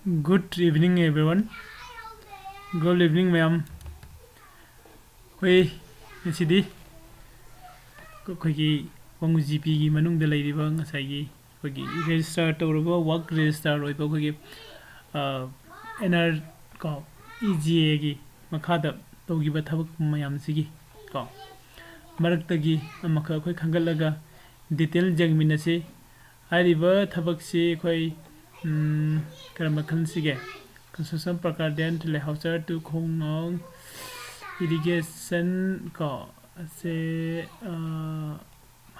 Good evening, everyone. Good evening, ma'am. Hey, ngasi koigi Wangoo GP gi manung da lairiba ngasai gi koigi register tawraba work register roiba koigi NR ko EGA gi makhada tawgiba thabak mayam sigi ko maraktagi amaka koi khangalaga detail jangminase ariba thabak si koi karamakan sige construction prakar den tele hauser to khongnong irrigation ko se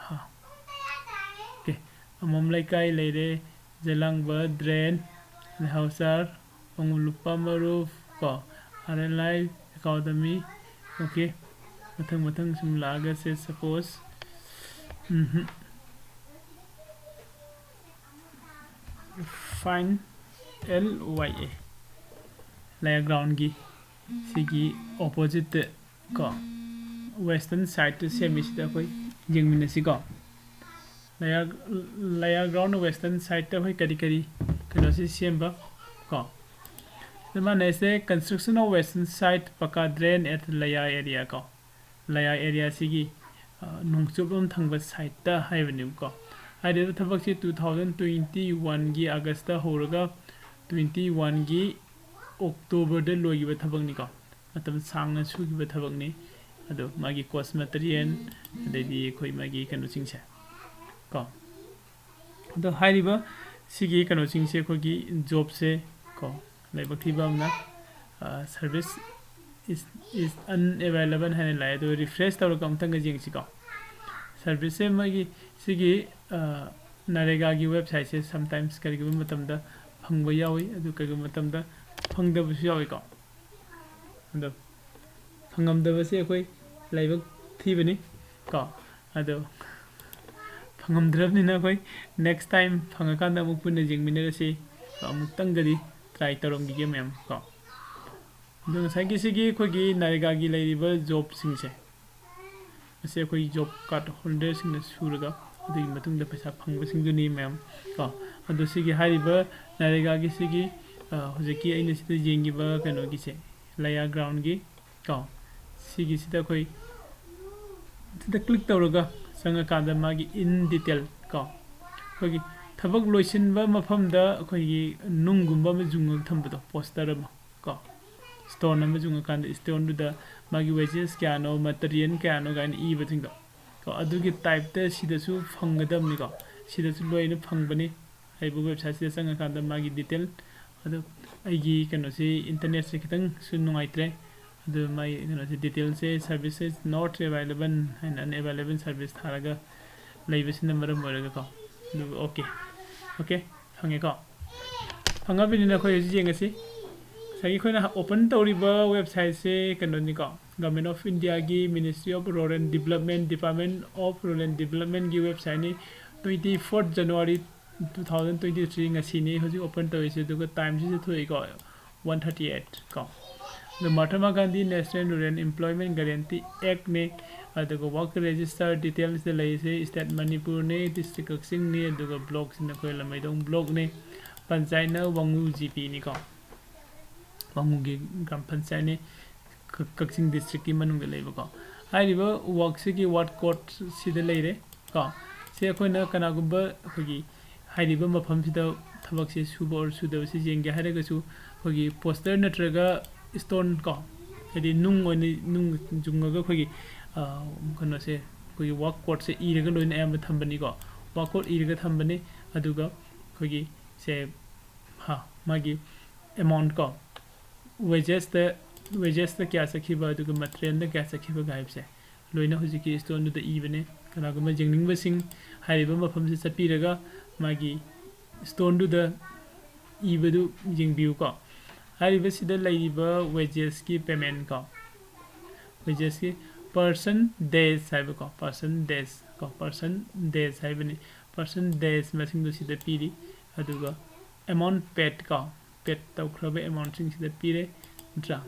ha okay amom laikai leire jelangba drain hauser ongulupa maruf ko RLI academy okay mathang sum laga se suppose fine LYA layer ground gi sigi opposite ko western side to semi sida koi jingminasi ko layer ground western side to koi kari kano si semba ko semane se construction of western side paka drain at layer area ko layer area sigi nungchubum thangba side ta haivenu ko ide thabak si 2021 gi august ta horaga 21 gi october de logiba thabak ni ko matam sangna sugiba thabak ni ado magi cost material adedi khoi magi kanu singse ko ado hairiba sigi kanu singse khogi job se ko laibak thibamna service is unavailable hane lai do refresh tawra kam tanga jingsi ko service magi sigi NREGA gi website se sometimes karigu matamda phangba yawi adu karigu matamda phangda bu yawi ko ado phangam da base koi laibak thibani ko ado phangam drabni na koi next time phangakanda mu punna jingminera si amuk tangadi try tarong gi mem ko ado sagi sigi khogi NREGA gi lairiba job singse ase koi job card holder singna suraga adu matung da paisa phangba singduni mem ko ado sigi hariba NREGA gi sigi hojiki aina sida jengiba kano gi se layer ground gi ko sigi sida koi sida click tawraga sanga kada magi in detail ko kogi thabak loisinba mafamda kogi nunggumba ma junga thambado poster ma ko stone ma junga kanda stone du da magi wages kano material kano gain e bathingdo ko adugi type ta sida su phangadam ni ko sida su loina phangbani aibu website sida sanga kanda magi detail adu aigi kano si internet se kitang su nungaitre the my the details say services not available and unavailable service tharaga laibis number moraga ko okay hange ko hanga binina ko jengasi sagi khona open tawriba website se kanoni ko government of india gi ministry of rural development department of rural development gi website ni 24 january 2023 ngasi ni hoji open tawise duga time se thoi ko 138 ko the Mahatma Gandhi National Rural Employment Guarantee Act ne adugo work register details de lai se state Manipur ne district Thabaksing ne adugo blocks na koi lamai dong block ne panchayat na Wangoo GP ni ko Wangoo gi gram panchayat ne Thabaksing district ki manung de laiba ko hairiba work se ki ward court si de laire ko se koi na kana gumba khogi hairiba mafam sida thabak se suba or suda se jengge haraga su khogi poster natraga stone ko edi nung oni nung jungaga khogi kono se khogi work court se iraga loina am thambani ko work court iraga thambani aduga khogi se ha magi amount ko wages the kya sakhiba aduga material the kya sakhiba gaib se loina hojiki stone du da ibane kana gama jingning basing hariba mafam se chapiraga magi stone du da ibadu jingbiu ko hariba sida laiba wages ki payment ko wages ki person days haiba ko person days haibani person days masing do sida piri aduga amount paid ko paid tawkhrabe amount sing sida pire dra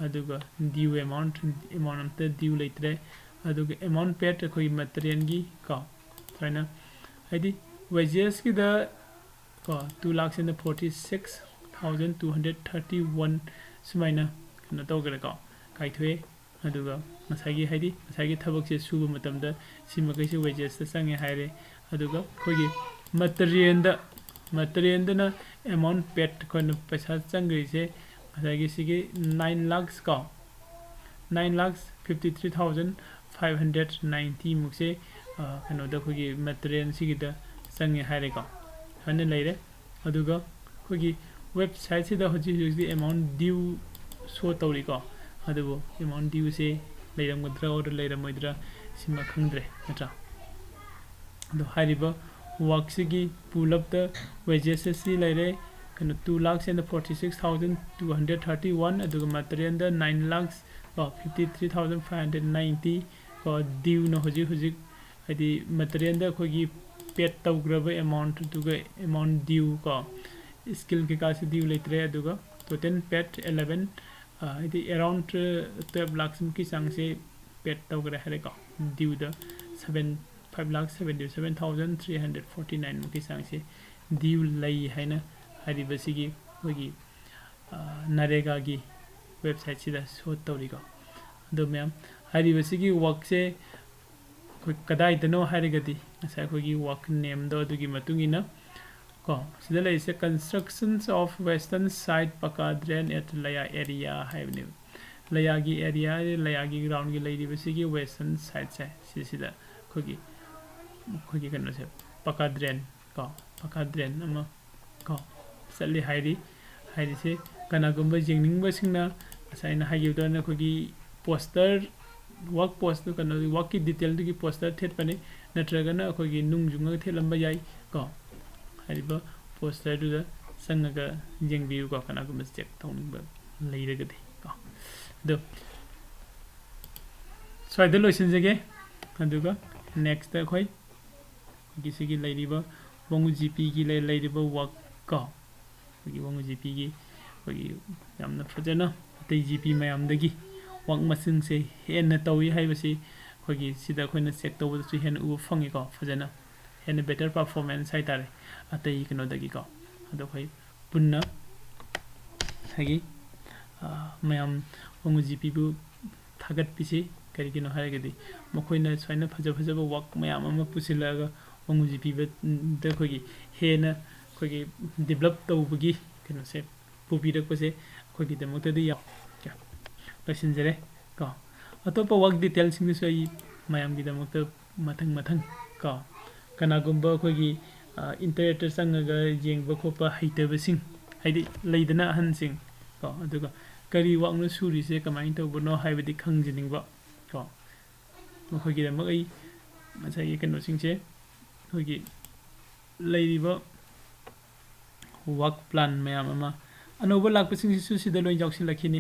aduga due amount amount due laitre aduga amount paid koi material gi ko saina haidi wages ki da 2,46,000 53,231 sumaina kano tawgare ko kaithwe aduga masagi haidi masagi thabak se suba matamda sima kaise wages ta sange haire aduga khogi material na amount paid kono paisa changri se masagi sigi 9 lakhs ko 9,53,590 mukse kano da khogi material sigi da sange haire ko hane leire aduga khogi website sida hoji hoji amount due show tawri ko adubo amount due se leiramudra or leiramoidra sima khangdre natra do hariba work sigi pull up the wages se leire kano 2,46,231 aduga material da 9 lakhs 53,590 ko due no hoji hoji adi material da khogi paid tawgraba amount aduga amount due ko skill ke kasi due letre aduga total paid 11 around 12 lakhs ki sang se paid tawgra hare ko due da 5,77,349 ki sang se due lai haina hari basigi hogi narega gi website sida show tawri ko do ma'am hari basigi work se kadai dano hari gadi asa hogi work name do dugi matungina ko sida lai se constructions of western side Pucca drain at laya area haibne laya gi area laya gi ground gi lai basigi western side se sida hogi kano se Pucca drain ama ko sali hairi se kana gumba jingning basingna asaina hayu na khogi poster work poster kana work ki detail ki poster thet pane natraga na khogi nungjunga thelamba yai ko hariba poster du da sangaga jengbiu ko kana gumba check tawning ba leiragadi ko do so ida loisin jege aduga next khoi gisigi leiriba Wangoo GP gi leiriba work ko Wangoo GP gi khogi yamna fajana atei GP mayam dagi work masing se hen tawi haibasi khogi sida khoina check tawu su hen u fangi ko fajana hen better performance hai tare atei kino dagi ko ado khoi punna hagi mayam Wangoo GP bu thagat pisi kari kino haragadi mokhoina soina faja ba work mayam ama pusilaga Wangoo GP da khogi hena khogi develop tawbugi kino se pubirak pase khogi demokta di ya pasinjare ko atopa work details sing so I mayam gi demokta mathang ko kana gumba khogi internet sangaga jengba khopa haitaba sing haidi leidana han sing ko aduga kari work no suri se kamain tawbono haibadi khangjiningba ko khogi demok ai masai kano sing se khogi leiriba work plan mayam ama anoba lakpa sing su sida loi jausin lakhini